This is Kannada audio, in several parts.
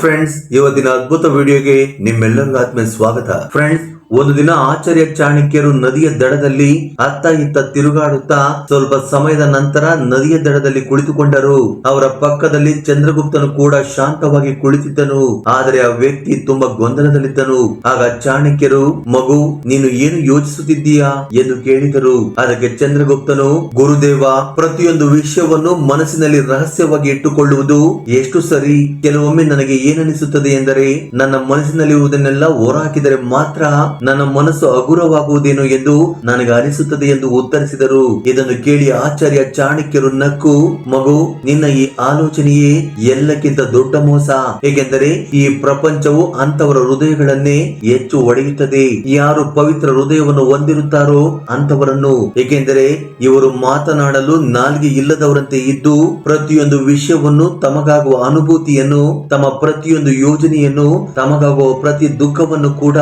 ಫ್ರೆಂಡ್ಸ್, ಇವತ್ತಿನ ಅದ್ಭುತ ವಿಡಿಯೋಗೆ ನಿಮ್ಮೆಲ್ಲರಿಗೂ ಆತ್ಮೀಯ ಸ್ವಾಗತ. ಫ್ರೆಂಡ್ಸ್, ಒಂದು ದಿನ ಆಚಾರ್ಯ ಚಾಣಕ್ಯರು ನದಿಯ ದಡದಲ್ಲಿ ಅತ್ತ ಇತ್ತ ತಿರುಗಾಡುತ್ತಾ ಸ್ವಲ್ಪ ಸಮಯದ ನಂತರ ನದಿಯ ದಡದಲ್ಲಿ ಕುಳಿತುಕೊಂಡರು. ಅವರ ಪಕ್ಕದಲ್ಲಿ ಚಂದ್ರಗುಪ್ತನು ಕೂಡ ಶಾಂತವಾಗಿ ಕುಳಿತಿದ್ದನು. ಆದರೆ ಆ ವ್ಯಕ್ತಿ ತುಂಬಾ ಗೊಂದಲದಲ್ಲಿದ್ದನು. ಆಗ ಚಾಣಕ್ಯರು, ಮಗು, ನೀನು ಏನು ಯೋಚಿಸುತ್ತಿದ್ದೀಯಾ ಎಂದು ಕೇಳಿದರು. ಅದಕ್ಕೆ ಚಂದ್ರಗುಪ್ತನು, ಗುರುದೇವ, ಪ್ರತಿಯೊಂದು ವಿಷಯವನ್ನು ಮನಸ್ಸಿನಲ್ಲಿ ರಹಸ್ಯವಾಗಿ ಇಟ್ಟುಕೊಳ್ಳುವುದು ಎಷ್ಟು ಸರಿ? ಕೆಲವೊಮ್ಮೆ ನನಗೆ ಏನನಿಸುತ್ತದೆ ಎಂದರೆ, ನನ್ನ ಮನಸ್ಸಿನಲ್ಲಿರುವುದನ್ನೆಲ್ಲ ಹೊರಹಾಕಿದರೆ ಮಾತ್ರ ನನ್ನ ಮನಸ್ಸು ಹಗುರವಾಗುವುದೇನೋ ಎಂದು ನನಗೆ ಅನಿಸುತ್ತದೆ ಎಂದು ಉತ್ತರಿಸಿದರು. ಇದನ್ನು ಕೇಳಿ ಆಚಾರ್ಯ ಚಾಣಕ್ಯರು ನಕ್ಕು, ಮಗು, ನಿನ್ನ ಈ ಆಲೋಚನೆಯೇ ಎಲ್ಲಕ್ಕಿಂತ ದೊಡ್ಡ ಮೋಸ. ಏಕೆಂದರೆ ಈ ಪ್ರಪಂಚವು ಅಂತವರ ಹೃದಯಗಳನ್ನೇ ಹೆಚ್ಚು ಒಡೆಯುತ್ತದೆ. ಯಾರು ಪವಿತ್ರ ಹೃದಯವನ್ನು ಹೊಂದಿರುತ್ತಾರೋ ಅಂತವರನ್ನು. ಏಕೆಂದರೆ ಇವರು ಮಾತನಾಡಲು ನಾಲ್ಗೆ ಇಲ್ಲದವರಂತೆ ಇದ್ದು ಪ್ರತಿಯೊಂದು ವಿಷಯವನ್ನು, ತಮಗಾಗುವ ಅನುಭೂತಿಯನ್ನು, ತಮ್ಮ ಪ್ರತಿಯೊಂದು ಯೋಜನೆಯನ್ನು, ತಮಗಾಗುವ ಪ್ರತಿ ದುಃಖವನ್ನು ಕೂಡ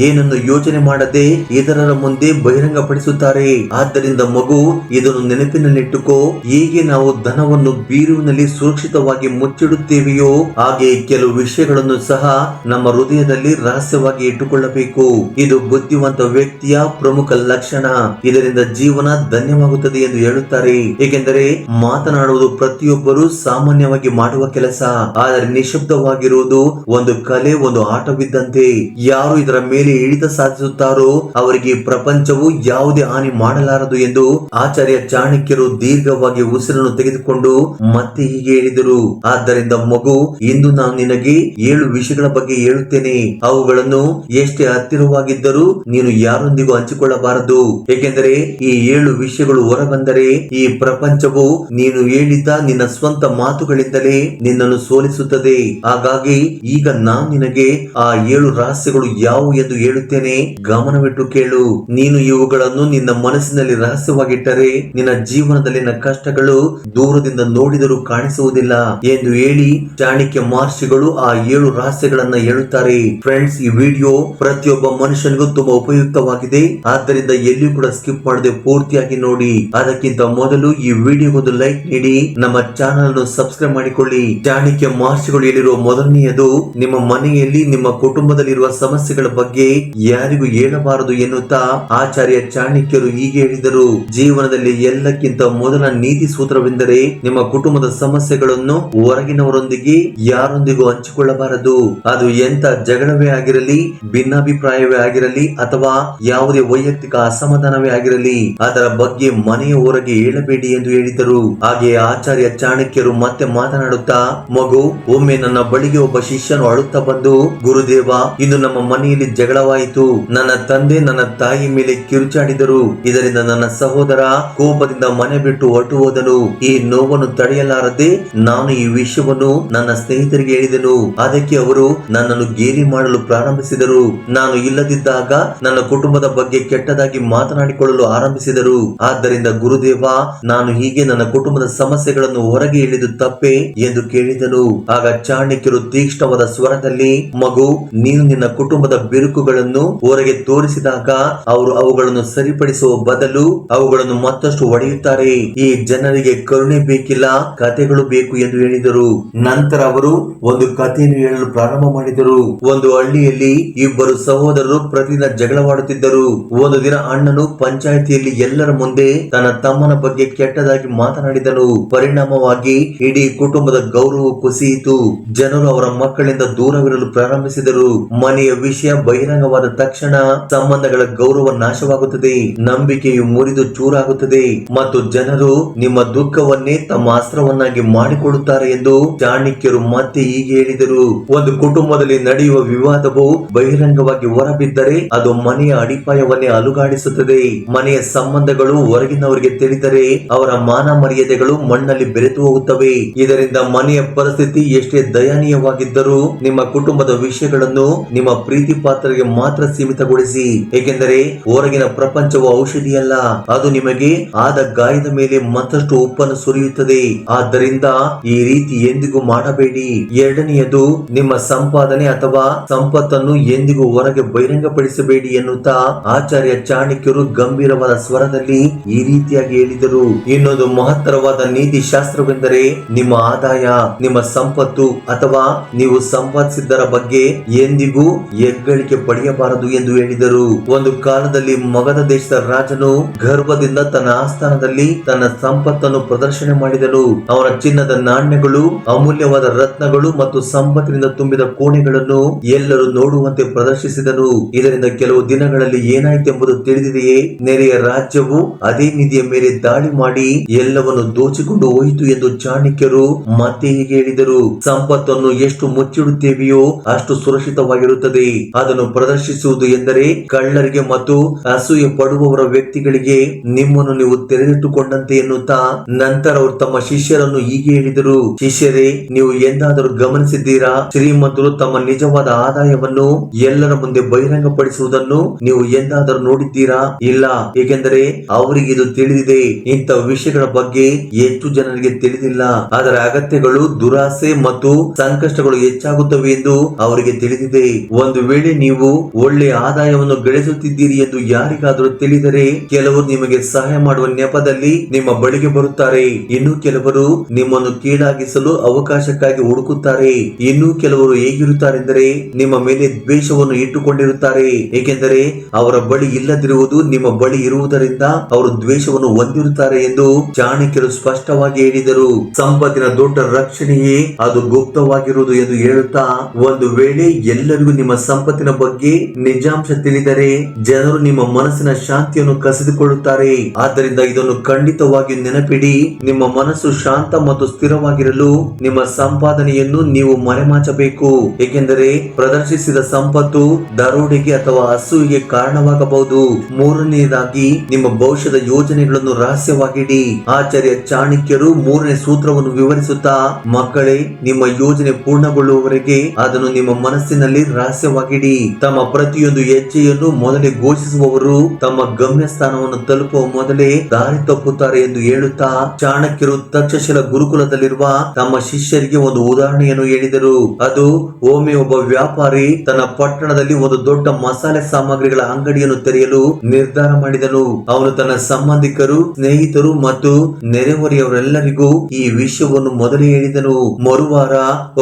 ಏನನ್ನು ಯೋಚನೆ ಮಾಡದೆ ಇತರರ ಮುಂದೆ ಬಹಿರಂಗಪಡಿಸುತ್ತಾರೆ. ಆದ್ದರಿಂದ ಮಗು, ಇದನ್ನು ನೆನಪಿನಲ್ಲಿಟ್ಟುಕೋ. ಹೇಗೆ ನಾವು ಧನವನ್ನು ಬೀರುವಿನಲ್ಲಿ ಸುರಕ್ಷಿತವಾಗಿ ಮುಚ್ಚಿಡುತ್ತೇವೆಯೋ ಹಾಗೆ ಕೆಲವು ವಿಷಯಗಳನ್ನು ಸಹ ನಮ್ಮ ಹೃದಯದಲ್ಲಿ ರಹಸ್ಯವಾಗಿ ಇಟ್ಟುಕೊಳ್ಳಬೇಕು. ಇದು ಬುದ್ಧಿವಂತ ವ್ಯಕ್ತಿಯ ಪ್ರಮುಖ ಲಕ್ಷಣ. ಇದರಿಂದ ಜೀವನ ಧನ್ಯವಾಗುತ್ತದೆ ಎಂದು ಹೇಳುತ್ತಾರೆ. ಏಕೆಂದರೆ ಮಾತನಾಡುವುದು ಪ್ರತಿಯೊಬ್ಬರು ಸಾಮಾನ್ಯವಾಗಿ ಮಾಡುವ ಕೆಲಸ. ಆದರೆ ನಿಶಬ್ದವಾಗಿರುವುದು ಒಂದು ಕಲೆ, ಒಂದು ಆಟವಿದ್ದಂತೆ. ಯಾರು ಇದರ ಮೇಲೆ ಹಿಡಿತ ಸಾಧಿಸುತ್ತಾರೋ ಅವರಿಗೆ ಪ್ರಪಂಚವು ಯಾವುದೇ ಹಾನಿ ಮಾಡಲಾರದು ಎಂದು ಆಚಾರ್ಯ ಚಾಣಕ್ಯರು ದೀರ್ಘವಾಗಿ ಉಸಿರನ್ನು ತೆಗೆದುಕೊಂಡು ಮತ್ತೆ ಹೀಗೆ ಹೇಳಿದರು. ಆದ್ದರಿಂದ ಮಗು, ಇಂದು ನಾನು ನಿನಗೆ 7 ವಿಷಯಗಳ ಬಗ್ಗೆ ಹೇಳುತ್ತೇನೆ. ಅವುಗಳನ್ನು ಎಷ್ಟೇ ಹತ್ತಿರವಾಗಿದ್ದರೂ ನೀನು ಯಾರೊಂದಿಗೂ ಹಂಚಿಕೊಳ್ಳಬಾರದು. ಏಕೆಂದರೆ ಈ 7 ವಿಷಯಗಳು ಹೊರಬಂದರೆ ಈ ಪ್ರಪಂಚವು ನೀನು ಹೇಳಿದ್ದ ನಿನ್ನ ಸ್ವಂತ ಮಾತುಗಳಿಂದಲೇ ನಿನ್ನನ್ನು ಸೋಲಿಸುತ್ತದೆ. ಹಾಗಾಗಿ ಈಗ ನಾನು ನಿನಗೆ ಆ 7 ರಹಸ್ಯಗಳು ಯಾವುವು ಎಂದು ಹೇಳುತ್ತೇನೆ. ಗಮನವಿಟ್ಟು ಕೇಳು. ನೀನು ಇವುಗಳನ್ನು ನಿನ್ನ ಮನಸ್ಸಿನಲ್ಲಿ ರಹಸ್ಯವಾಗಿಟ್ಟರೆ ನಿನ್ನ ಜೀವನದಲ್ಲಿನ ಕಷ್ಟಗಳು ದೂರದಿಂದ ನೋಡಿದರೂ ಕಾಣಿಸುವುದಿಲ್ಲ ಎಂದು ಹೇಳಿ ಚಾಣಕ್ಯ ಮಹರ್ಷಿಗಳು ಆ 7 ರಹಸ್ಯಗಳನ್ನ ಹೇಳುತ್ತಾರೆ. ಫ್ರೆಂಡ್ಸ್, ಈ ವಿಡಿಯೋ ಪ್ರತಿಯೊಬ್ಬ ಮನುಷ್ಯನಿಗೂ ತುಂಬಾ ಉಪಯುಕ್ತವಾಗಿದೆ. ಆದ್ದರಿಂದ ಎಲ್ಲಿಯೂ ಕೂಡ ಸ್ಕಿಪ್ ಮಾಡದೆ ಪೂರ್ತಿಯಾಗಿ ನೋಡಿ. ಅದಕ್ಕಿಂತ ಮೊದಲು ಈ ವಿಡಿಯೋಗೊಂದು ಲೈಕ್ ನೀಡಿ, ನಮ್ಮ ಚಾನಲ್ ಅನ್ನು ಸಬ್ಸ್ಕ್ರೈಬ್ ಮಾಡಿಕೊಳ್ಳಿ. ಚಾಣಕ್ಯ ಮಹರ್ಷಿಗಳು ಹೇಳಿರುವ ಮೊದಲನೆಯದು, ನಿಮ್ಮ ಮನೆಯಲ್ಲಿ, ನಿಮ್ಮ ಕುಟುಂಬದಲ್ಲಿರುವ ಸಮಸ್ಯೆಗಳ ಬಗ್ಗೆ ಯಾರಿಗೂ ಹೇಳಬಾರದು ಎನ್ನುತ್ತಾ ಆಚಾರ್ಯ ಚಾಣಕ್ಯರು ಹೀಗೆ ಹೇಳಿದರು. ಜೀವನದಲ್ಲಿ ಎಲ್ಲಕ್ಕಿಂತ ಮೊದಲ ನೀತಿ ಸೂತ್ರವೆಂದರೆ ನಿಮ್ಮ ಕುಟುಂಬದ ಸಮಸ್ಯೆಗಳನ್ನು ಹೊರಗಿನವರೊಂದಿಗೆ ಯಾರೊಂದಿಗೂ ಹಂಚಿಕೊಳ್ಳಬಾರದು. ಅದು ಎಂತ ಜಗಳವೇ ಆಗಿರಲಿ, ಭಿನ್ನಾಭಿಪ್ರಾಯವೇ ಆಗಿರಲಿ, ಅಥವಾ ಯಾವುದೇ ವೈಯಕ್ತಿಕ ಅಸಮಾಧಾನವೇ ಆಗಿರಲಿ, ಅದರ ಬಗ್ಗೆ ಮನೆಯ ಹೊರಗೆ ಹೇಳಬೇಡಿ ಎಂದು ಹೇಳಿದರು. ಹಾಗೆ ಆಚಾರ್ಯ ಚಾಣಕ್ಯರು ಮತ್ತೆ ಮಾತನಾಡುತ್ತಾ, ಮಗು, ಒಮ್ಮೆ ನನ್ನ ಬಳಿಗೆ ಒಬ್ಬ ಶಿಷ್ಯನು ಅಳುತ್ತಾ ಬಂದು, ಗುರುದೇವ, ಇಂದು ನಮ್ಮ ಮನೆಯಲ್ಲಿ ಜಗಳವಾಯಿತು. ನನ್ನ ತಂದೆ ನನ್ನ ತಾಯಿ ಮೇಲೆ ಕಿರುಚಾಡಿದರು. ಇದರಿಂದ ನನ್ನ ಸಹೋದರ ಕೋಪದಿಂದ ಮನೆ ಬಿಟ್ಟು ಹೊರಟು ಹೋದನು. ಈ ನೋವನ್ನು ತಡೆಯಲಾರದೆ ನಾನು ಈ ವಿಷಯವನ್ನು ನನ್ನ ಸ್ನೇಹಿತರಿಗೆ ಹೇಳಿದೆನು. ಅದಕ್ಕೆ ಅವರು ನನ್ನನ್ನು ಗೇಲಿ ಮಾಡಲು ಪ್ರಾರಂಭಿಸಿದರು. ನಾನು ಇಲ್ಲದಿದ್ದಾಗ ನನ್ನ ಕುಟುಂಬದ ಬಗ್ಗೆ ಕೆಟ್ಟದಾಗಿ ಮಾತನಾಡಿಕೊಳ್ಳಲು ಆರಂಭಿಸಿದರು. ಆದ್ದರಿಂದ ಗುರುದೇವ, ನಾನು ಹೀಗೆ ನನ್ನ ಕುಟುಂಬದ ಸಮಸ್ಯೆಗಳನ್ನು ಹೊರಗೆ ಹೇಳಿದ್ದು ತಪ್ಪೆ ಎಂದು ಕೇಳಿದನು. ಆಗ ಚಾಣಕ್ಯರು ತೀಕ್ಷ್ಣವಾದ ಸ್ವರದಲ್ಲಿ, ಮಗು, ನೀನು ನಿನ್ನ ಕುಟುಂಬದ ಬಿರುಕುಗಳನ್ನು ಹೊರಗೆ ತೋರಿಸಿದಾಗ ಅವರು ಅವುಗಳನ್ನು ಸರಿಪಡಿಸುವ ಬದಲು ಅವುಗಳನ್ನು ಮತ್ತಷ್ಟು ಒಡೆಯುತ್ತಾರೆ. ಈ ಜನರಿಗೆ ಕರುಣೆ ಬೇಕಿಲ್ಲ, ಕಥೆಗಳು ಬೇಕು ಎಂದು ಹೇಳಿದರು. ನಂತರ ಅವರು ಒಂದು ಕಥೆಯನ್ನು ಹೇಳಲು ಪ್ರಾರಂಭ ಮಾಡಿದರು. ಒಂದು ಹಳ್ಳಿಯಲ್ಲಿ ಇಬ್ಬರು ಸಹೋದರರು ಪ್ರತಿದಿನ ಜಗಳವಾಡುತ್ತಿದ್ದರು. ಒಂದು ದಿನ ಅಣ್ಣನು ಪಂಚಾಯಿತಿಯಲ್ಲಿ ಎಲ್ಲರ ಮುಂದೆ ತನ್ನ ತಮ್ಮನ ಬಗ್ಗೆ ಕೆಟ್ಟದಾಗಿ ಮಾತನಾಡಿದನು. ಪರಿಣಾಮವಾಗಿ ಇಡೀ ಕುಟುಂಬದ ಗೌರವ ಕುಸಿಯಿತು. ಜನರು ಅವರ ಮಕ್ಕಳಿಂದ ದೂರವಿರಲು ಪ್ರಾರಂಭಿಸಿದರು. ಮನೆಯ ವಿಷಯ ಬಹಿರಂಗವಾದ ತಕ್ಷಣ ಸಂಬಂಧಗಳ ಗೌರವ ನಾಶವಾಗುತ್ತದೆ, ನಂಬಿಕೆಯು ಮುರಿದು ಚೂರಾಗುತ್ತದೆ ಮತ್ತು ಜನರು ನಿಮ್ಮ ದುಃಖವನ್ನೇ ತಮ್ಮ ಅಸ್ತ್ರವನ್ನಾಗಿ ಮಾಡಿಕೊಳ್ಳುತ್ತಾರೆ ಎಂದು ಚಾಣಕ್ಯರು ಮತ್ತೆ ಹೀಗೆ ಹೇಳಿದರು. ಒಂದು ಕುಟುಂಬದಲ್ಲಿ ನಡೆಯುವ ವಿವಾದವು ಬಹಿರಂಗವಾಗಿ ಹೊರಬಿದ್ದರೆ ಅದು ಮನೆಯ ಅಡಿಪಾಯವನ್ನೇ ಅಲುಗಾಡಿಸುತ್ತದೆ. ಮನೆಯ ಸಂಬಂಧಗಳು ಹೊರಗಿನವರಿಗೆ ತಿಳಿದರೆ ಅವರ ಮಾನ ಮರ್ಯಾದೆಗಳು ಮಣ್ಣಲ್ಲಿ ಬೆರೆತು ಹೋಗುತ್ತವೆ. ಇದರಿಂದ ಮನೆಯ ಪರಿಸ್ಥಿತಿ ಎಷ್ಟೇ ದಯನೀಯವಾಗಿದ್ದರೂ ನಿಮ್ಮ ಕುಟುಂಬದ ವಿಷಯಗಳನ್ನು ನಿಮ್ಮ ಪ್ರೀತಿ ಪಾತ್ರರಿಗೆ ಮಾತ್ರ ಸೀಮಿತಗೊಳಿಸಿ, ಏಕೆಂದರೆ ಹೊರಗಿನ ಪ್ರಪಂಚವು ಔಷಧಿಯಲ್ಲ, ಅದು ನಿಮಗೆ ಆದ ಗಾಯದ ಮೇಲೆ ಮತ್ತಷ್ಟು ಉಪ್ಪನ್ನು ಸುರಿಯುತ್ತದೆ. ಆದ್ದರಿಂದ ಈ ರೀತಿ ಎಂದಿಗೂ ಮಾಡಬೇಡಿ. ಎರಡನೆಯದು, ನಿಮ್ಮ ಸಂಪಾದನೆ ಅಥವಾ ಸಂಪತ್ತನ್ನು ಎಂದಿಗೂ ಹೊರಗೆ ಬಹಿರಂಗಪಡಿಸಬೇಡಿ ಎನ್ನುತ್ತಾ ಆಚಾರ್ಯ ಚಾಣಕ್ಯರು ಗಂಭೀರವಾದ ಸ್ವರದಲ್ಲಿ ಈ ರೀತಿಯಾಗಿ ಹೇಳಿದರು. ಇನ್ನೊಂದು ಮಹತ್ತರವಾದ ನೀತಿ ಶಾಸ್ತ್ರವೆಂದರೆ ನಿಮ್ಮ ಆದಾಯ, ನಿಮ್ಮ ಸಂಪತ್ತು ಅಥವಾ ನೀವು ಸಂಪಾದಿಸಿದ್ದರ ಬಗ್ಗೆ ಎಂದಿಗೂ ಹೆಗ್ಗಳಿಕೆ ಪಡೆಯಬಾರದು ಎಂದು ಹೇಳಿದರು. ಒಂದು ಕಾಲದಲ್ಲಿ ಮಗಧ ದೇಶದ ರಾಜನು ಗರ್ವದಿಂದ ತನ್ನ ಆಸ್ಥಾನದಲ್ಲಿ ತನ್ನ ಸಂಪತ್ತನ್ನು ಪ್ರದರ್ಶನ ಮಾಡಿದನು. ಅವನ ಚಿನ್ನದ ನಾಣ್ಯಗಳು, ಅಮೂಲ್ಯವಾದ ರತ್ನಗಳು ಮತ್ತು ಸಂಪತ್ತಿನಿಂದ ತುಂಬಿದ ಕೋಣೆಗಳನ್ನು ಎಲ್ಲರೂ ನೋಡುವಂತೆ ಪ್ರದರ್ಶಿಸಿದನು. ಇದರಿಂದ ಕೆಲವು ದಿನಗಳಲ್ಲಿ ಏನಾಯಿತೆಂಬುದು ತಿಳಿದಿದೆಯೇ? ನೆರೆಯ ರಾಜ್ಯವು ಅದೇ ನಿಧಿಯ ಮೇಲೆ ದಾಳಿ ಮಾಡಿ ಎಲ್ಲವನ್ನು ದೋಚಿಕೊಂಡು ಹೋಯಿತು ಎಂದು ಚಾಣಕ್ಯರು ಮತ್ತೆ ಹೀಗೆ ಹೇಳಿದರು. ಸಂಪತ್ತನ್ನು ಎಷ್ಟು ಮುಚ್ಚಿಡುತ್ತೇವೆಯೋ ಅಷ್ಟು ಸುರಕ್ಷಿತವಾಗಿರುತ್ತದೆ. ಅದನ್ನು ಪ್ರದರ್ಶಿಸುವುದು ಎಂದರೆ ಕಳ್ಳರಿಗೆ ಮತ್ತು ಅಸೂಯೆ ಪಡುವವರ ವ್ಯಕ್ತಿಗಳಿಗೆ ನಿಮ್ಮನ್ನು ನೀವು ತೆರೆದಿಟ್ಟುಕೊಂಡಂತೆ ಎನ್ನುತ್ತಾ ನಂತರ ಅವರು ತಮ್ಮ ಶಿಷ್ಯರನ್ನು ಹೀಗೆ ಹೇಳಿದರು. ಶಿಷ್ಯರೇ, ನೀವು ಎಂದಾದರೂ ಗಮನಿಸಿದ್ದೀರಾ? ಶ್ರೀಮಂತರು ತಮ್ಮ ನಿಜವಾದ ಆದಾಯವನ್ನು ಎಲ್ಲರ ಮುಂದೆ ಬಹಿರಂಗಪಡಿಸುವುದನ್ನು ನೀವು ಎಂದಾದರೂ ನೋಡಿದ್ದೀರಾ? ಇಲ್ಲ, ಏಕೆಂದರೆ ಅವರಿಗೆ ಇದು ತಿಳಿದಿದೆ. ಇಂಥ ವಿಷಯಗಳ ಬಗ್ಗೆ ಹೆಚ್ಚು ಜನರಿಗೆ ತಿಳಿದಿಲ್ಲ. ಅದರ ಅಗತ್ಯಗಳು, ದುರಾಸೆ ಮತ್ತು ಸಂಕಷ್ಟಗಳು ಹೆಚ್ಚಾಗುತ್ತವೆ ಎಂದು ಅವರಿಗೆ ತಿಳಿದಿದೆ. ಒಂದು ವೇಳೆ ನೀವು ಒಳ್ಳೆಯ ಆದಾಯವನ್ನು ಗಳಿಸುತ್ತಿದ್ದೀರಿ ಎಂದು ಯಾರಿಗಾದರೂ ತಿಳಿದರೆ ಕೆಲವರು ನಿಮಗೆ ಸಹಾಯ ಮಾಡುವ ನೆಪದಲ್ಲಿ ನಿಮ್ಮ ಬಳಿಗೆ ಬರುತ್ತಾರೆ. ಇನ್ನು ಕೆಲವರು ನಿಮ್ಮನ್ನು ಕೀಳಾಗಿಸಲು ಅವಕಾಶಕ್ಕಾಗಿ ಹುಡುಕುತ್ತಾರೆ. ಇನ್ನು ಕೆಲವರು ಹೇಗಿರುತ್ತಾರೆಂದರೆ ನಿಮ್ಮ ಮೇಲೆ ದ್ವೇಷವನ್ನು ಇಟ್ಟುಕೊಂಡಿರುತ್ತಾರೆ, ಏಕೆಂದರೆ ಅವರ ಬಳಿ ಇಲ್ಲದಿರುವುದು ನಿಮ್ಮ ಬಳಿ ಇರುವುದರಿಂದ ಅವರು ದ್ವೇಷವನ್ನು ಹೊಂದಿರುತ್ತಾರೆ ಎಂದು ಚಾಣಕ್ಯರು ಸ್ಪಷ್ಟವಾಗಿ ಹೇಳಿದರು. ಸಂಪತ್ತಿನ ದೊಡ್ಡ ರಕ್ಷಣೆಯೇ ಅದು ಗುಪ್ತವಾಗಿರುವುದು ಎಂದು ಹೇಳುತ್ತಾ, ಒಂದು ವೇಳೆ ಎಲ್ಲರಿಗೂ ನಿಮ್ಮ ಸಂಪತ್ತಿನ ಬಗ್ಗೆ ನಿಜಾಂಶ ತಿಳಿದರೆ ಜನರು ನಿಮ್ಮ ಮನಸ್ಸಿನ ಶಾಂತಿಯನ್ನು ಕಸಿದುಕೊಳ್ಳುತ್ತಾರೆ. ಆದ್ದರಿಂದ ಇದನ್ನು ಖಂಡಿತವಾಗಿ ನೆನಪಿಡಿ. ನಿಮ್ಮ ಮನಸ್ಸು ಶಾಂತ ಮತ್ತು ಸ್ಥಿರವಾಗಿರಲು ನಿಮ್ಮ ಸಂಪಾದನೆಯನ್ನು ನೀವು ಮರೆಮಾಚಬೇಕು, ಏಕೆಂದರೆ ಪ್ರದರ್ಶಿಸಿದ ಸಂಪತ್ತು ದರೋಡೆಗೆ ಅಥವಾ ಅಸೂಯೆಗೆ ಕಾರಣವಾಗಬಹುದು. ಮೂರನೆಯದಾಗಿ, ನಿಮ್ಮ ಭವಿಷ್ಯದ ಯೋಜನೆಗಳನ್ನು ರಹಸ್ಯವಾಗಿಡಿ. ಆಚಾರ್ಯ ಚಾಣಕ್ಯರು ಮೂರನೇ ಸೂತ್ರವನ್ನು ವಿವರಿಸುತ್ತಾ, ಮಕ್ಕಳೇ, ನಿಮ್ಮ ಯೋಜನೆ ಪೂರ್ಣಗೊಳ್ಳುವವರೆಗೆ ಅದನ್ನು ನಿಮ್ಮ ಮನಸ್ಸಿನಲ್ಲಿ ರಹಸ್ಯವಾಗಿಡಿ. ತಮ್ಮ ಪ್ರತಿಯೊಂದು ಹೆಜ್ಜೆಯನ್ನು ಮೊದಲೇ ಘೋಷಿಸುವವರು ತಮ್ಮ ಗಮ್ಯ ಸ್ಥಾನವನ್ನು ತಲುಪುವ ಮೊದಲೇ ದಾರಿ ತಪ್ಪುತ್ತಾರೆ ಎಂದು ಹೇಳುತ್ತಾ ಚಾಣಕ್ಯರು ತಕ್ಷಶಿಲ ಗುರುಕುಲದಲ್ಲಿರುವ ತಮ್ಮ ಶಿಷ್ಯರಿಗೆ ಒಂದು ಉದಾಹರಣೆಯನ್ನು ಹೇಳಿದರು. ಅದು ಒಮ್ಮೆ ಒಬ್ಬ ವ್ಯಾಪಾರಿ ತನ್ನ ಪಟ್ಟಣದಲ್ಲಿ ಒಂದು ದೊಡ್ಡ ಮಸಾಲೆ ಸಾಮಗ್ರಿಗಳ ಅಂಗಡಿಯನ್ನು ತೆರೆಯಲು ನಿರ್ಧಾರ ಮಾಡಿದನು. ಅವನು ತನ್ನ ಸಂಬಂಧಿಕರು, ಸ್ನೇಹಿತರು ಮತ್ತು ನೆರೆಹೊರೆಯವರೆಲ್ಲರಿಗೂ ಈ ವಿಷಯವನ್ನು ಮೊದಲೇ ಹೇಳಿದನು. ಮರುವಾರ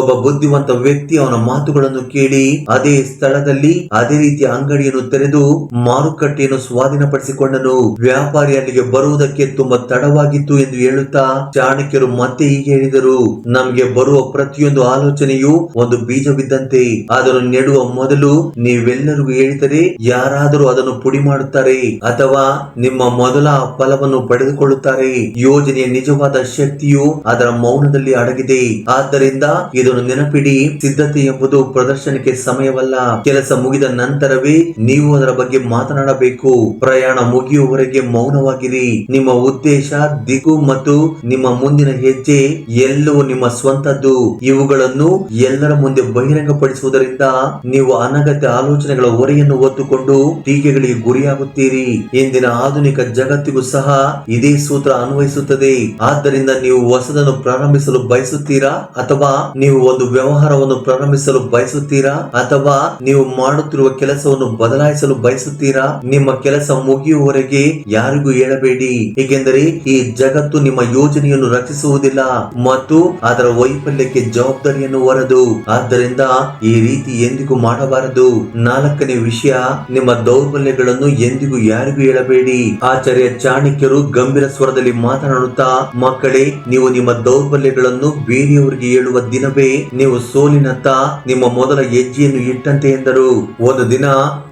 ಒಬ್ಬ ಬುದ್ಧಿವಂತ ವ್ಯಕ್ತಿ ಅವನ ಮಾತುಗಳನ್ನು ಕೇಳಿ ಅದೇ ಸ್ಥಳದಲ್ಲಿ ಅದೇ ರೀತಿಯ ಅಂಗಡಿಯನ್ನು ತೆರೆದು ಮಾರುಕಟ್ಟೆಯನ್ನು ಸ್ವಾಧೀನಪಡಿಸಿಕೊಂಡನು. ವ್ಯಾಪಾರಿ ಅಲ್ಲಿಗೆ ಬರುವುದಕ್ಕೆ ತುಂಬಾ ತಡವಾಗಿತ್ತು ಎಂದು ಹೇಳುತ್ತಾ ಚಾಣಕ್ಯರು ಮತ್ತೆ ಹೀಗೆ ಹೇಳಿದರು. ನಮಗೆ ಬರುವ ಪ್ರತಿಯೊಂದು ಆಲೋಚನೆಯು ಒಂದು ಬೀಜವಿದ್ದಂತೆ. ಅದನ್ನು ನೆಡುವ ಮೊದಲು ನೀವೆಲ್ಲರಿಗೂ ಹೇಳಿದರೆ ಯಾರಾದರೂ ಅದನ್ನು ಪುಡಿ ಮಾಡುತ್ತಾರೆ ಅಥವಾ ನಿಮ್ಮ ಮೊದಲ ಫಲವನ್ನು ಪಡೆದುಕೊಳ್ಳುತ್ತಾರೆ. ಯೋಜನೆಯ ನಿಜವಾದ ಶಕ್ತಿಯು ಅದರ ಮೌನದಲ್ಲಿ ಅಡಗಿದೆ. ಆದ್ದರಿಂದ ಇದನ್ನು ನೆನಪಿಡಿ. ಸಿದ್ಧತೆ ಎಂಬುದು ಪ್ರದರ್ಶನಕ್ಕೆ ಸಮಯವಲ್ಲ. ಕೆಲಸ ಮುಗಿದ ನಂತರವೇ ನೀವು ಅದರ ಬಗ್ಗೆ ಮಾತನಾಡಬೇಕು. ಪ್ರಯಾಣ ಮುಗಿಯುವವರೆಗೆ ಮೌನವಾಗಿರಿ. ನಿಮ್ಮ ಉದ್ದೇಶ, ದಿಕ್ಕು ಮತ್ತು ನಿಮ್ಮ ಮುಂದಿನ ಹೆಜ್ಜೆ ಎಲ್ಲವೂ ನಿಮ್ಮ ಸ್ವಂತದ್ದು. ಇವುಗಳನ್ನು ಎಲ್ಲರ ಮುಂದೆ ಬಹಿರಂಗಪಡಿಸುವುದರಿಂದ ನೀವು ಅನಗತ್ಯ ಆಲೋಚನೆಗಳ ಹೊರೆಯನ್ನು ಹೊತ್ತುಕೊಂಡು ಟೀಕೆಗಳಿಗೆ ಗುರಿಯಾಗುತ್ತೀರಿ. ಇಂದಿನ ಆಧುನಿಕ ಜಗತ್ತಿಗೂ ಸಹ ಇದೇ ಸೂತ್ರ ಅನ್ವಯಿಸುತ್ತದೆ. ಆದ್ದರಿಂದ ನೀವು ಹೊಸದನ್ನು ಪ್ರಾರಂಭಿಸಲು ಬಯಸುತ್ತೀರಾ ಅಥವಾ ನೀವು ಒಂದು ವ್ಯವಹಾರವನ್ನು ಪ್ರಾರಂಭಿಸಲು ಬಯಸುತ್ತೀರಾ ಅಥವಾ ನೀವು ಮಾಡುತ್ತಿರುವ ಕೆಲಸವನ್ನು ಬದಲಾಯಿಸಲು ಬಯಸುತ್ತೀರಾ? ನಿಮ್ಮ ಕೆಲಸ ಮುಗಿಯುವವರೆಗೆ ಯಾರಿಗೂ ಹೇಳಬೇಡಿ, ಏಕೆಂದರೆ ಈ ಜಗತ್ತು ನಿಮ್ಮ ಯೋಜನೆಯನ್ನು ರಕ್ಷಿಸುವುದಿಲ್ಲ ಮತ್ತು ಅದರ ವೈಫಲ್ಯಕ್ಕೆ ಜವಾಬ್ದಾರಿಯನ್ನು ಹೊರದು. ಆದ್ದರಿಂದ ಈ ರೀತಿ ಎಂದಿಗೂ ಮಾಡಬಾರದು. ನಾಲ್ಕನೇ ವಿಷಯ, ನಿಮ್ಮ ದೌರ್ಬಲ್ಯಗಳನ್ನು ಎಂದಿಗೂ ಯಾರಿಗೂ ಹೇಳಬೇಡಿ. ಆಚಾರ್ಯ ಚಾಣಕ್ಯರು ಗಂಭೀರ ಸ್ವರದಲ್ಲಿ ಮಾತನಾಡುತ್ತಾ, ಮಕ್ಕಳೇ, ನೀವು ನಿಮ್ಮ ದೌರ್ಬಲ್ಯಗಳನ್ನು ಬೇರೆಯವರಿಗೆ ಹೇಳುವ ದಿನವೇ ನೀವು ಸೋಲಿನತ್ತ ನಿಮ್ಮ ಮೊದಲ ಹೆಜ್ಜೆಯನ್ನು ಇಟ್ಟಂತೆ ಎಂದರು. ಒಂದು ದಿನ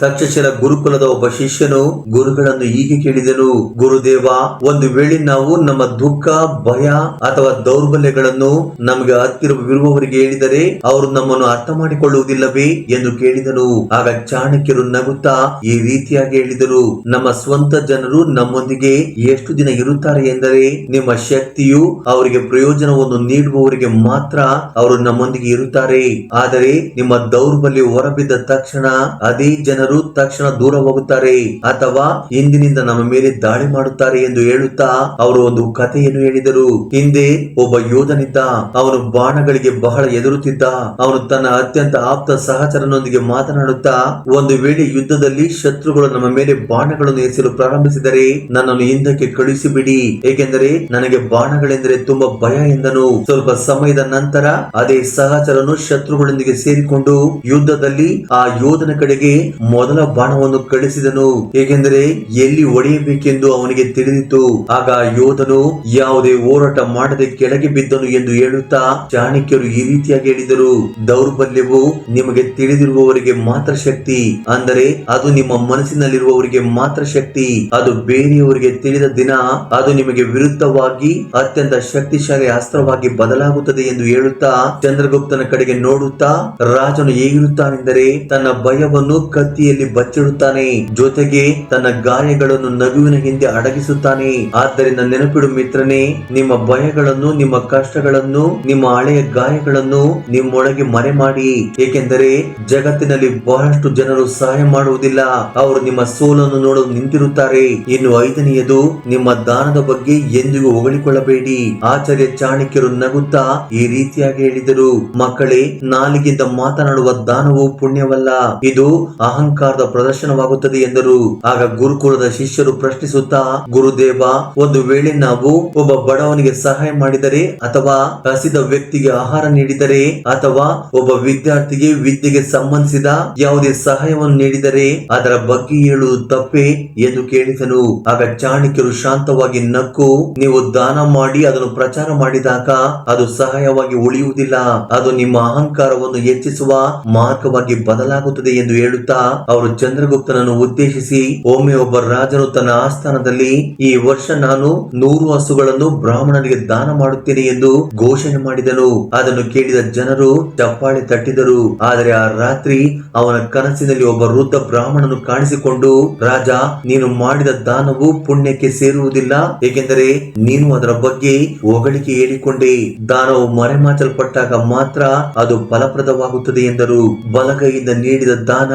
ತಕ್ಷಶಿಲ ಗುರುಕುಲದ ಒಬ್ಬ ಶಿಷ್ಯನು ಗುರುಗಳನ್ನು ಹೀಗೆ ಕೇಳಿದನು. ಗುರುದೇವ, ಒಂದು ವೇಳೆ ನಾವು ನಮ್ಮ ದುಃಖ, ಭಯ ಅಥವಾ ದೌರ್ಬಲ್ಯಗಳನ್ನು ನಮಗೆ ಹತ್ತಿರವಿರುವವರಿಗೆ ಹೇಳಿದರೆ ಅವರು ನಮ್ಮನ್ನು ಅರ್ಥ ಮಾಡಿಕೊಳ್ಳುವುದಿಲ್ಲವೇ ಎಂದು ಕೇಳಿದನು. ಆಗ ಚಾಣಕ್ಯರು ನಗುತ್ತಾ ಈ ರೀತಿಯಾಗಿ ಹೇಳಿದರು, ನಮ್ಮ ಸ್ವಂತ ಜನರು ನಮ್ಮೊಂದಿಗೆ ಎಷ್ಟು ದಿನ ಇರುತ್ತಾರೆ ಎಂದರೆ ನಿಮ್ಮ ಶಕ್ತಿಯು ಅವರಿಗೆ ಪ್ರಯೋಜನವನ್ನು ನೀಡುವವರಿಗೆ ಮಾತ್ರ ಅವರು ನಮ್ಮೊಂದಿಗೆ ಇರುತ್ತಾರೆ. ಆದರೆ ನಿಮ್ಮ ದೌರ್ಬಲ್ಯ ಹೊರಬಿದ್ದ ತಕ್ಷಣ ಅದೇ ಜನರು ತಕ್ಷಣ ದೂರ ಹೋಗುತ್ತಾರೆ ಅಥವಾ ಇಂದಿನಿಂದ ನಮ್ಮ ಮೇಲೆ ದಾಳಿ ಮಾಡುತ್ತಾರೆ ಎಂದು ಹೇಳುತ್ತಾ ಅವರು ಒಂದು ಕಥೆಯನ್ನು ಹೇಳಿದರು. ಹಿಂದೆ ಒಬ್ಬ ಯೋಧನಿದ್ದ. ಅವನು ಬಾಣಗಳಿಗೆ ಬಹಳ ಎದುರುತ್ತಿದ್ದ. ಅವನು ತನ್ನ ಅತ್ಯಂತ ಆಪ್ತ ಸಹಚರನೊಂದಿಗೆ ಮಾತನಾಡುತ್ತಾ, ಒಂದು ವೇಳೆ ಯುದ್ಧದಲ್ಲಿ ಶತ್ರುಗಳು ನಮ್ಮ ಮೇಲೆ ಬಾಣಗಳನ್ನು ಎಸೆಯಲು ಪ್ರಾರಂಭಿಸಿದರೆ ನನ್ನನ್ನು ಹಿಂದಕ್ಕೆ ಕಳುಹಿಸಿಬಿಡಿ, ಏಕೆಂದರೆ ನನಗೆ ಬಾಣಗಳೆಂದರೆ ತುಂಬಾ ಭಯ ಎಂದನು. ಸ್ವಲ್ಪ ಸಮಯದ ನಂತರ ಅದೇ ಸಹಚರನು ಶತ್ರುಗಳೊಂದಿಗೆ ಸೇರಿಕೊಂಡು ಯುದ್ಧದಲ್ಲಿ ಆ ಯೋಧನ ಕಡೆಗೆ ಮೊದಲ ಬಾಣವನ್ನು ಕಳಿಸಿದನು, ಏಕೆಂದರೆ ಎಲ್ಲಿ ಹೊಡೆಯಬೇಕೆಂದು ಅವನಿಗೆ ತಿಳಿದಿತ್ತು. ಆಗ ಯೋಧನು ಯಾವುದೇ ಹೋರಾಟ ಮಾಡದೆ ಕೆಳಗೆ ಬಿದ್ದನು ಎಂದು ಹೇಳುತ್ತಾ ಚಾಣಕ್ಯರು ಈ ರೀತಿಯಾಗಿ ಹೇಳಿದರು, ದೌರ್ಬಲ್ಯವು ನಿಮಗೆ ತಿಳಿದಿರುವವರಿಗೆ ಮಾತ್ರ ಶಕ್ತಿ, ಅಂದರೆ ಅದು ನಿಮ್ಮ ಮನಸ್ಸಿನಲ್ಲಿರುವವರಿಗೆ ಮಾತ್ರ ಶಕ್ತಿ. ಅದು ಬೇರೆಯವರಿಗೆ ತಿಳಿದ ದಿನ ಅದು ನಿಮಗೆ ವಿರುದ್ಧವಾಗಿ ಅತ್ಯಂತ ಶಕ್ತಿಶಾಲಿ ಅಸ್ತ್ರವಾಗಿ ಬದಲಾಗುತ್ತದೆ ಎಂದು ಹೇಳುತ್ತಾ ಚಂದ್ರಗುಪ್ತನ ಕಡೆಗೆ ನೋಡುತ್ತಾ ರಾಜನು ಹೇಗಿರುತ್ತಾನೆಂದರೆ ತನ್ನ ಭಯವನ್ನು ಕತ್ತಿಯಲ್ಲಿ ಬಚ್ಚಿಡುತ್ತಾನೆ, ಜೊತೆಗೆ ತನ್ನ ಗಾಯಗಳನ್ನು ನಗುವಿನ ಹಿಂದೆ ಅಡಗಿಸುತ್ತಾನೆ. ಆದ್ದರಿಂದ ನೆನಪಿಡು ಮಿತ್ರನೇ, ನಿಮ್ಮ ಭಯಗಳನ್ನು, ನಿಮ್ಮ ಕಷ್ಟಗಳನ್ನು, ನಿಮ್ಮ ಹಳೆಯ ಗಾಯಗಳನ್ನು ನಿಮ್ಮೊಳಗೆ ಮರೆ ಮಾಡಿ, ಏಕೆಂದರೆ ಜಗತ್ತಿನಲ್ಲಿ ಬಹಳಷ್ಟು ಜನರು ಸಹಾಯ ಮಾಡುವುದಿಲ್ಲ, ಅವರು ನಿಮ್ಮ ಸೋಲನ್ನು ನೋಡಲು ನಿಂತಿರುತ್ತಾರೆ. ಇನ್ನು 5ನೇಯದು, ನಿಮ್ಮ ದಾನದ ಬಗ್ಗೆ ಎಂದಿಗೂ ಹೊಗಳಿಕೊಳ್ಳಬೇಡಿ. ಆಚಾರ್ಯ ಚಾಣಕ್ಯರು ನಗುತ್ತಾ ಈ ರೀತಿಯಾಗಿ ಹೇಳಿದರು, ಮಕ್ಕಳೇ, ನಾಲಿಗೆಯಿಂದ ಮಾತನಾಡುವ ದಾನವು ಪುಣ್ಯವಲ್ಲ, ಇದು ಅಹಂಕಾರದ ಪ್ರದರ್ಶನವಾಗುತ್ತದೆ ಎಂದರು. ಆಗ ಗುರುಕುಲದ ಶಿಷ್ಯರು ಪ್ರಶ್ನಿಸುತ್ತಾ, ಗುರುದೇವ, ಒಂದು ವೇಳೆ ನಾವು ಒಬ್ಬ ಬಡವನಿಗೆ ಸಹಾಯ ಮಾಡಿದರೆ ಅಥವಾ ಹಸಿದ ವ್ಯಕ್ತಿಗೆ ಆಹಾರ ನೀಡಿದರೆ ಅಥವಾ ಒಬ್ಬ ವಿದ್ಯಾರ್ಥಿಗೆ ವಿದ್ಯೆಗೆ ಸಂಬಂಧಿಸಿದ ಯಾವುದೇ ಸಹಾಯವನ್ನು ನೀಡಿದರೆ ಅದರ ಬಗ್ಗೆ ಹೇಳುವುದು ತಪ್ಪೇ ಎಂದು ಕೇಳಿದನು. ಆಗ ಚಾಣಕ್ಯರು ಶಾಂತವಾಗಿ ನಕ್ಕು, ನೀವು ದಾನ ಮಾಡಿ ಅದನ್ನು ಪ್ರಚಾರ ಮಾಡಿದಾಗ ಅದು ಸಹಾಯವಾಗಿ ಉಳಿಯುವುದಿಲ್ಲ, ಅದು ನಿಮ್ಮ ಅಹಂಕಾರವನ್ನು ಹೆಚ್ಚಿಸುವ ಮಾರ್ಗವಾಗಿ ಬದಲಾಗುತ್ತದೆ ಎಂದು ಹೇಳುತ್ತಾ ಅವರು ಚಂದ್ರಗುಪ್ತನನ್ನು ಉದ್ದೇಶಿಸಿ, ಒಮ್ಮೆ ಒಬ್ಬ ರಾಜನು ತನ್ನ ಆಸ್ಥಾನದಲ್ಲಿ, ಈ ವರ್ಷ ನಾನು 100 ಹಸುಗಳನ್ನು ಬ್ರಾಹ್ಮಣನಿಗೆ ದಾನ ಮಾಡುತ್ತೇನೆ ಎಂದು ಘೋಷಣೆ ಮಾಡಿದನು. ಅದನ್ನು ಕೇಳಿದ ಜನರು ಚಪ್ಪಾಳೆ ತಟ್ಟಿದರು. ಆದರೆ ಆ ರಾತ್ರಿ ಅವನ ಕನಸಿನಲ್ಲಿ ಒಬ್ಬ ವೃದ್ಧ ಬ್ರಾಹ್ಮಣನು ಕಾಣಿಸಿಕೊಂಡು, ರಾಜ, ನೀನು ಮಾಡಿದ ದಾನವು ಪುಣ್ಯಕ್ಕೆ ಸೇರುವುದಿಲ್ಲ, ಏಕೆಂದರೆ ನೀನು ಅದರ ಬಗ್ಗೆ ಹೊಗಳಿಕೆ ಹೇಳಿಕೊಂಡೆ. ದಾನವು ಮರೆಮಾಚಲ್ಪಟ್ಟಾಗ ಮಾತ್ರ ಅದು ಫಲಪ್ರದವಾಗುತ್ತದೆ ಎಂದರು. ಬಲಗೈಯಿಂದ ನೀಡಿದ ದಾನ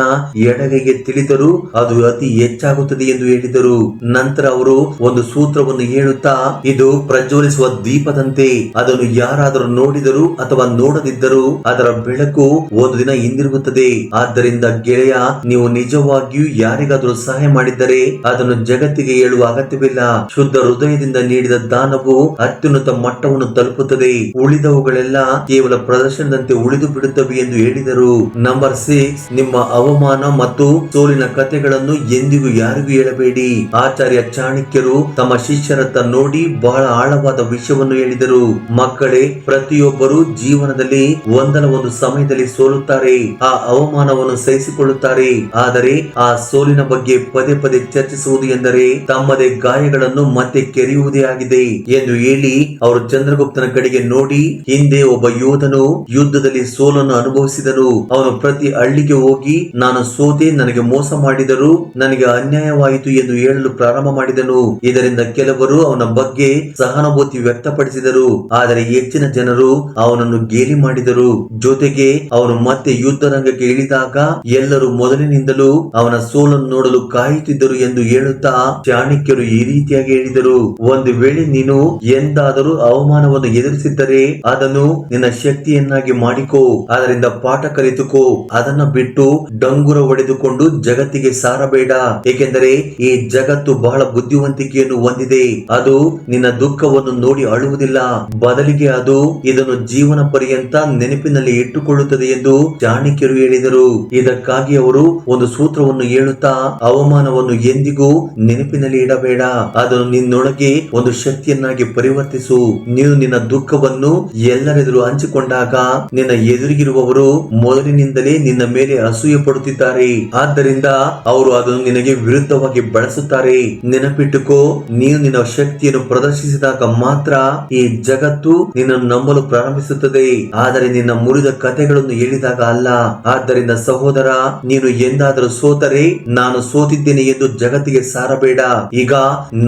ಎಡಗೈಗೆ ತಿಳಿದರೂ ಅದು ಅತಿ ಹೆಚ್ಚಾಗುತ್ತದೆ ಎಂದು ಹೇಳಿದರು. ನಂತರ ಅವರು ಒಂದು ಸೂತ್ರವನ್ನು ಹೇಳುತ್ತಾ, ಇದು ಪ್ರಜ್ವಲಿಸುವ ದೀಪದಂತೆ, ಅದನ್ನು ಯಾರಾದರೂ ನೋಡಿದರೂ ಅಥವಾ ನೋಡದಿದ್ದರೂ ಅದರ ಬೆಳಕು ಒಂದು ದಿನ ಹಿಂದಿರುಗುತ್ತದೆ. ಆದ್ದರಿಂದ ಗೆಳೆಯ, ನೀವು ನಿಜವಾಗಿಯೂ ಯಾರಿಗಾದರೂ ಸಹಾಯ ಮಾಡಿದ್ದರೆ ಅದನ್ನು ಜಗತ್ತಿಗೆ ಹೇಳುವ ಅಗತ್ಯವಿಲ್ಲ. ಶುದ್ಧ ಹೃದಯದಿಂದ ನೀಡಿದ ದಾನವು ಅತ್ಯುನ್ನತ ಮಟ್ಟವನ್ನು ತಲುಪುತ್ತದೆ, ಉಳಿದವುಗಳೆಲ್ಲ ಕೇವಲ ಪ್ರದರ್ಶನದಂತೆ ಉಳಿದು ಬಿಡುತ್ತವೆ ಎಂದು ಹೇಳಿದರು. ನಂಬರ್ 6, ನಿಮ್ಮ ಅವಮಾನ ಮತ್ತು ಸೋಲಿನ ಕಥೆಗಳನ್ನು ಎಂದಿಗೂ ಯಾರಿಗೂ ಹೇಳಬೇಡಿ. ಆಚಾರ್ಯ ಚಾಣಕ್ಯರು ತಮ್ಮ ಶಿಷ್ಯರತ್ತ ನೋಡಿ ಬಹಳ ಆಳವಾದ ವಿಷಯವನ್ನು ಹೇಳಿದರು. ಮಕ್ಕಳೇ, ಪ್ರತಿಯೊಬ್ಬರು ಜೀವನದಲ್ಲಿ ಒಂದಲ್ಲ ಒಂದು ಸಮಯದಲ್ಲಿ ಸೋಲುತ್ತಾರೆ, ಆ ಅವಮಾನವನ್ನು ಸಹಿಸಿಕೊಳ್ಳುತ್ತಾರೆ. ಆದರೆ ಆ ಸೋಲಿನ ಬಗ್ಗೆ ಪದೇ ಪದೇ ಚರ್ಚಿಸುವುದು ಎಂದರೆ ತಮ್ಮದೇ ಗಾಯಗಳನ್ನು ಮತ್ತೆ ಕೆರೆಯುವುದೇ ಆಗಿದೆ ಎಂದು ಹೇಳಿ ಅವರು ಚಂದ್ರಗುಪ್ತನ ಕಡೆಗೆ ನೋಡಿ, ಹಿಂದೆ ಒಬ್ಬ ಯೋಧನು ಯುದ್ಧದಲ್ಲಿ ಸೋಲನ್ನು ಅನುಭವಿಸಿದನು. ಅವನು ಪ್ರತಿ ಹಳ್ಳಿಗೆ ಹೋಗಿ, ನಾನು ಸೋತೆ, ನನಗೆ ಮೋಸ ಮಾಡಿದರು, ನನಗೆ ಅನ್ಯಾಯವಾಯಿತು ಎಂದು ಹೇಳಲು ಪ್ರಾರಂಭ ಮಾಡಿದನು. ಇದರಿಂದ ಕೆಲವರು ಅವನ ಬಗ್ಗೆ ಸಹಾನುಭೂತಿ ವ್ಯಕ್ತಪಡಿಸಿದರು, ಆದರೆ ಹೆಚ್ಚಿನ ಜನರು ಅವನನ್ನು ಗೇಲಿ ಮಾಡಿದರು. ಜೊತೆಗೆ ಅವನು ಮತ್ತೆ ಯುದ್ಧ ರಂಗಕ್ಕೆ ಇಳಿದಾಗ ಎಲ್ಲರೂ ಮೊದಲಿನಿಂದಲೂ ಅವನ ಸೋಲನ್ನು ನೋಡಲು ಕಾಯುತ್ತಿದ್ದರು ಎಂದು ಹೇಳುತ್ತಾ ಚಾಣಕ್ಯರು ಈ ರೀತಿಯಾಗಿ ಹೇಳಿದರು, ಒಂದು ವೇಳೆ ನೀನು ಎಂದಾದರೂ ಅವಮಾನವನ್ನು ಎದುರಿಸಿದ್ದರೆ ಅದನ್ನು ನಿನ್ನ ಶಕ್ತಿಯನ್ನಾಗಿ ಮಾಡಿಕೋ, ಅದರಿಂದ ಪಾಠ ಕಲಿತುಕೋ. ಅದನ್ನ ಬಿಟ್ಟು ಡಂಗುರ ಹೊಡೆದುಕೊಂಡು ಜಗತ್ತಿಗೆ ಸಾರಬೇಡ, ಏಕೆಂದರೆ ಈ ಜಗತ್ತು ಬಹಳ ಬುದ್ಧಿವಂತಿಕೆಯನ್ನು ಹೊಂದಿದೆ. ಅದು ನಿನ್ನ ದುಃಖವನ್ನು ನೋಡಿ ಅಳುವುದಿಲ್ಲ, ಬದಲಿಗೆ ಅದು ಇದನ್ನು ಜೀವನ ಪರ್ಯಂತ ನೆನಪಿನಲ್ಲಿ ಇಟ್ಟುಕೊಳ್ಳುತ್ತದೆ ಎಂದು ಚಾಣಕ್ಯರು ಹೇಳಿದರು. ಇದಕ್ಕಾಗಿ ಅವರು ಒಂದು ಸೂತ್ರವನ್ನು ಹೇಳುತ್ತಾ, ಅವಮಾನವನ್ನು ಎಂದಿಗೂ ನೆನಪಿನಲ್ಲಿ ಇಡಬೇಡ, ಅದನ್ನು ನಿನ್ನೊಳಗೆ ಒಂದು ಶಕ್ತಿಯನ್ನಾಗಿ ಪರಿವರ್ತಿಸು. ನೀನು ನಿನ್ನ ದುಃಖವನ್ನು ಎಲ್ಲರೆದುರು ಹಂಚಿಕೊಂಡಾಗ ನಿನ್ನ ಎದುರಿಗಿರುವವರು ಮೊದಲಿನಿಂದಲೇ ನಿನ್ನ ಮೇಲೆ ಅಸೂಯೆ ಪಡುತ್ತಿದ್ದಾರೆ, ಆದ್ದರಿಂದ ಅವರು ಅದನ್ನು ನಿನಗೆ ವಿರುದ್ಧವಾಗಿ ಬಳಸುತ್ತಾರೆ. ನೆನಪಿಟ್ಟುಕೋ, ನೀನು ನಿನ್ನ ಶಕ್ತಿಯನ್ನು ಪ್ರದರ್ಶಿಸಿದಾಗ ಮಾತ್ರ ಈ ಜಗತ್ತು ನಿನ್ನನ್ನು ನಂಬಲು ಪ್ರಾರಂಭಿಸುತ್ತದೆ, ಆದರೆ ನಿನ್ನ ಮುರಿದ ಕಥೆಗಳನ್ನು ಹೇಳಿದಾಗ ಅಲ್ಲ. ಆದ್ದರಿಂದ ಸಹೋದರ, ನೀನು ಎಂದಾದರೂ ಸೋತರೆ ನಾನು ಸೋತಿದ್ದೇನೆ ಎಂದು ಜಗತ್ತಿಗೆ ಸಾರಬೇಡ. ಈಗ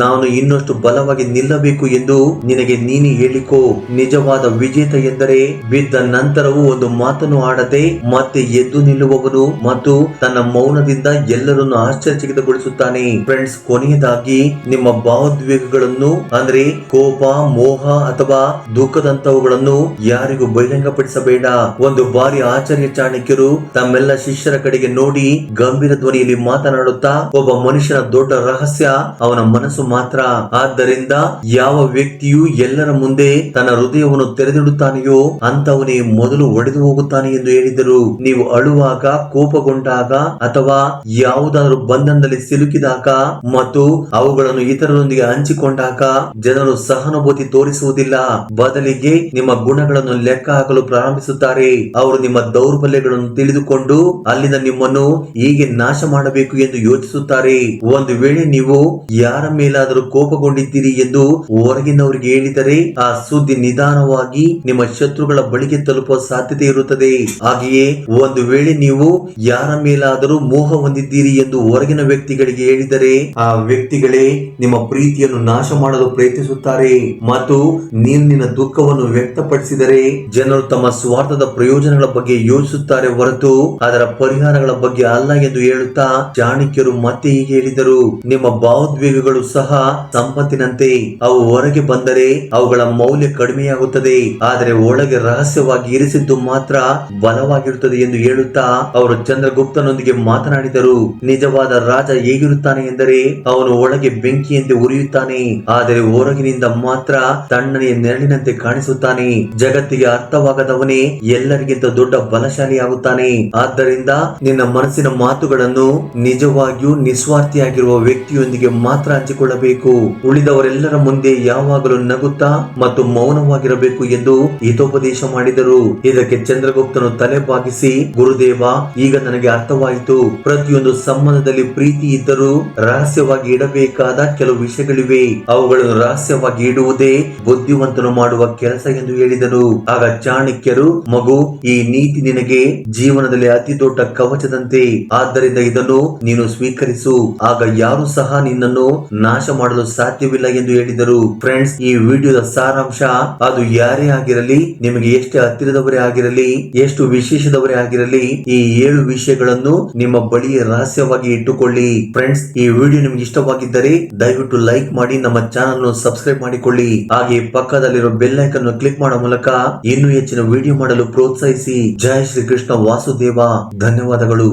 ನಾನು ಇನ್ನಷ್ಟು ಬಲವಾಗಿ ನಿಲ್ಲಬೇಕು ಎಂದು ನಿನಗೆ ನೀನೇ ಹೇಳಿಕೋ. ನಿಜವಾದ ವಿಜೇತ ಎಂದರೆ ಬಿದ್ದ ನಂತರವೂ ಒಂದು ಮಾತನ್ನು ಆಡದೆ ಮತ್ತೆ ಎದ್ದು ನಿಲ್ಲುವವನು ಮತ್ತು ತನ್ನ ಮೌನದಿಂದ ಎಲ್ಲರನ್ನು ಆಶ್ಚರ್ಯಚಕಿತಗೊಳಿಸುತ್ತಾನೆ. ಫ್ರೆಂಡ್ಸ್, ಕೊನೆಯದಾಗಿ ನಿಮ್ಮ ಭಾವೋದ್ವೇಗಗಳನ್ನು ಅಂದ್ರೆ ಕೋಪ, ಮೋಹ ಅಥವಾ ದುಃಖದಂತವುಗಳನ್ನು ಯಾರಿಗೂ ಬಹಿರಂಗಪಡಿಸಬೇಡ. ಒಂದು ಬಾರಿ ಆಚಾರ್ಯ ಚಾಣಕ್ಯರು ತಮ್ಮೆಲ್ಲ ಶಿಷ್ಯರ ಕಡೆಗೆ ನೋಡಿ ಗಂಭೀರ ಧ್ವನಿಯಲ್ಲಿ ಮಾತನಾಡುತ್ತಾ, ಒಬ್ಬ ಮನುಷ್ಯನ ದೊಡ್ಡ ರಹಸ್ಯ ಅವನ ಮನಸ್ಸು ಮಾತ್ರ. ಆದ್ದರಿಂದ ಯಾವ ವ್ಯಕ್ತಿಯು ಎಲ್ಲರ ಮುಂದೆ ತನ್ನ ಹೃದಯವನ್ನು ತೆರೆದಿಡುತ್ತಾನೆಯೋ ಅಂತವನೇ ಮೊದಲು ಒಡೆದು ಹೋಗುತ್ತಾನೆ ಎಂದು ಹೇಳಿದರು. ನೀವು ಅಳುವಾಗ, ಕೋಪಗೊಂಡಾಗ ಅಥವಾ ಯಾವುದಾದರೂ ಬಂಧನದಲ್ಲಿ ಸಿಲುಕಿದಾಗ ಮತ್ತು ಅವುಗಳನ್ನು ಇತರರೊಂದಿಗೆ ಹಂಚಿಕೊಂಡಾಗ ಜನರು ಸಹಾನುಭೂತಿ ತೋರಿಸುವುದಿಲ್ಲ. ಬದಲಿಗೆ ನಿಮ್ಮ ಗುಣಗಳನ್ನು ಲೆಕ್ಕ ಹಾಕಲು ಪ್ರಾರಂಭಿಸುತ್ತಾರೆ. ಅವರು ನಿಮ್ಮ ದೌರ್ಬಲ್ಯಗಳನ್ನು ತಿಳಿದುಕೊಂಡು ಅಲ್ಲಿಂದ ನಿಮ್ಮನ್ನು ಹೇಗೆ ನಾಶ ಮಾಡಬೇಕು ಎಂದು ಯೋಚಿಸುತ್ತಾರೆ. ಒಂದು ವೇಳೆ ನೀವು ಯಾರ ಮೇಲಾದರೂ ಕೋಪಗೊಂಡಿದ್ದೀರಿ ಎಂದು ಹೊರಗಿನವರಿಗೆ ಹೇಳಿದರೆ ಆ ಸುದ್ದಿ ನಿಧಾನವಾಗಿ ನಿಮ್ಮ ಶತ್ರುಗಳ ಬಳಿಗೆ ತಲುಪುವ ಸಾಧ್ಯತೆ ಇರುತ್ತದೆ. ಹಾಗೆಯೇ ಒಂದು ವೇಳೆ ನೀವು ಯಾರ ಮೇಲಾದರೂ ಮೋಹ ಹೊಂದಿದ್ದೀರಿ ಎಂದು ಹೊರಗಿನ ವ್ಯಕ್ತಿಗಳಿಗೆ ಹೇಳಿದರೆ ಆ ವ್ಯಕ್ತಿಗಳೇ ನಿಮ್ಮ ಪ್ರೀತಿಯನ್ನು ನಾಶ ಮಾಡಲು ಪ್ರಯತ್ನಿಸುತ್ತಾರೆ. ಮತ್ತು ನೀನು ನಿನ್ನ ದುಃಖವನ್ನು ವ್ಯಕ್ತಪಡಿಸಿದರೆ ಜನರು ತಮ್ಮ ಸ್ವಾರ್ಥದ ಪ್ರಯೋಜನಗಳ ಬಗ್ಗೆ ಯೋಚಿಸುತ್ತಾರೆ ಹೊರತು ಅದರ ಪರಿಹಾರಗಳ ಬಗ್ಗೆ ಅಲ್ಲ ಎಂದು ಹೇಳುತ್ತಾ ಚಾಣಕ್ಯರು ಮತ್ತೆ ಹೀಗೆ ಹೇಳಿದರು. ನಿಮ್ಮ ಭಾವೋದ್ವೇಗಗಳು ಸಹ ಸಂಪತ್ತಿನಂತೆ. ಅವು ಹೊರಗೆ ಬಂದರೆ ಅವುಗಳ ಮೌಲ್ಯ ಕಡಿಮೆಯಾಗುತ್ತದೆ, ಆದರೆ ಒಳಗೆ ರಹಸ್ಯವಾಗಿ ಇರಿಸಿದ್ದು ಮಾತ್ರ ಬಲವಾಗಿರುತ್ತದೆ ಎಂದು ಹೇಳುತ್ತಾ ಅವರು ಚಂದ್ರಗುಪ್ತನೊಂದಿಗೆ ಮಾತನಾಡಿದರು. ನಿಜವಾದ ರಾಜ ಹೇಗಿರುತ್ತಾನೆ ಎಂದರೆ ಅವನು ಒಳಗೆ ಬೆಂಕಿಯಂತೆ ಉರಿಯುತ್ತಾನೆ, ಆದರೆ ಹೊರಗಿನಿಂದ ಮಾತ್ರ ತಣ್ಣನೆಯ ನೆರಳಿನಂತೆ ಕಾಣಿಸುತ್ತಾನೆ. ಜಗತ್ತಿಗೆ ಅರ್ಥವಾಗದವನೇ ಎಲ್ಲರಿಗಿಂತ ದೊಡ್ಡ ಬಲಶಾಲಿಯಾಗುತ್ತಾನೆ. ಆದ್ದರಿಂದ ನಿನ್ನ ಮನಸ್ಸಿನ ಮಾತುಗಳನ್ನು ನಿಜವಾಗಿಯೂ ನಿಸ್ವಾರ್ಥಿಯಾಗಿರುವ ವ್ಯಕ್ತಿಯೊಂದಿಗೆ ಮಾತ್ರ ಹಂಚಿಕೊಳ್ಳಬೇಕು. ಉಳಿದವರೆಲ್ಲರ ಮುಂದೆ ಯಾವಾಗಲೂ ನಗುತ್ತಾ ಮತ್ತು ಮೌನವಾಗಿರಬೇಕು ಎಂದು ಹಿತೋಪದೇಶ ಮಾಡಿದರು. ಇದಕ್ಕೆ ಚಂದ್ರಗುಪ್ತನು ತಲೆ ಬಾಗಿಸಿ, ಗುರುದೇವ, ಈಗ ನನಗೆ ಅರ್ಥವಾಯಿತು. ಪ್ರತಿಯೊಂದು ಸಂಬಂಧದಲ್ಲಿ ಪ್ರೀತಿ ಇದ್ದರೂ ರಹಸ್ಯವಾಗಿ ಇಡಬೇಕಾದ ಕೆಲವು ವಿಷಯಗಳಿವೆ. ಅವುಗಳನ್ನು ರಹಸ್ಯವಾಗಿ ಇಡುವುದೇ ಬುದ್ಧಿವಂತನು ಮಾಡುವ ಕೆಲಸ ಎಂದು ಹೇಳಿದನು. ಆಗ ಚಾಣಕ್ಯರು, ಮಗು, ಈ ನೀತಿ ನಿನಗೆ ಜೀವನದಲ್ಲಿ ಅತಿ ದೊಡ್ಡ ಕವಚದಂತೆ. ಆದ್ದರಿಂದ ಇದನ್ನು ನೀನು ಸ್ವೀಕರಿಸು. ಆಗ ಯಾರು ಸಹ ನಿನ್ನನ್ನು ನಾಶ ಮಾಡಲು ಸಾಧ್ಯವಿಲ್ಲ ಎಂದು ಹೇಳಿದರು. ಫ್ರೆಂಡ್ಸ್, ಈ ವಿಡಿಯೋದ ಸಾರಾಂಶ, ಅದು ಯಾರೇ ಆಗಿರಲಿ, ನಿಮಗೆ ಎಷ್ಟೇ ಹತ್ತಿರದವರೇ ಆಗಿರಲಿ, ಎಷ್ಟು ವಿಶೇಷದವರೇ ಆಗಿರಲಿ, ಈ 7 ವಿಷಯಗಳನ್ನು ನಿಮ್ಮ ಬಳಿಯೇ ರಹಸ್ಯವಾಗಿ ಇಟ್ಟುಕೊಳ್ಳಿ. ಫ್ರೆಂಡ್ಸ್, ಈ ವಿಡಿಯೋ ನಿಮ್ಗೆ ಇಷ್ಟವಾಗಿದ್ದರೆ ದಯವಿಟ್ಟು ಲೈಕ್ ಮಾಡಿ, ನಮ್ಮ ಚಾನಲ್ ಅನ್ನು ಸಬ್ಸ್ಕ್ರೈಬ್ ಮಾಡಿಕೊಳ್ಳಿ. ಹಾಗೆ ಪಕ್ಕದಲ್ಲಿರೋ ಬೆಲ್ ಐಕಾನ್ ಕ್ಲಿಕ್ ಮಾಡೋ ಮೂಲಕ ಇನ್ನೂ ಹೆಚ್ಚಿನ ವಿಡಿಯೋ ಮಾಡಲು ಪ್ರೋತ್ಸಾಹಿಸಿ. ಜೈ ಶ್ರೀ ಕೃಷ್ಣ ವಾಸುದೇವ. ಧನ್ಯವಾದಗಳು.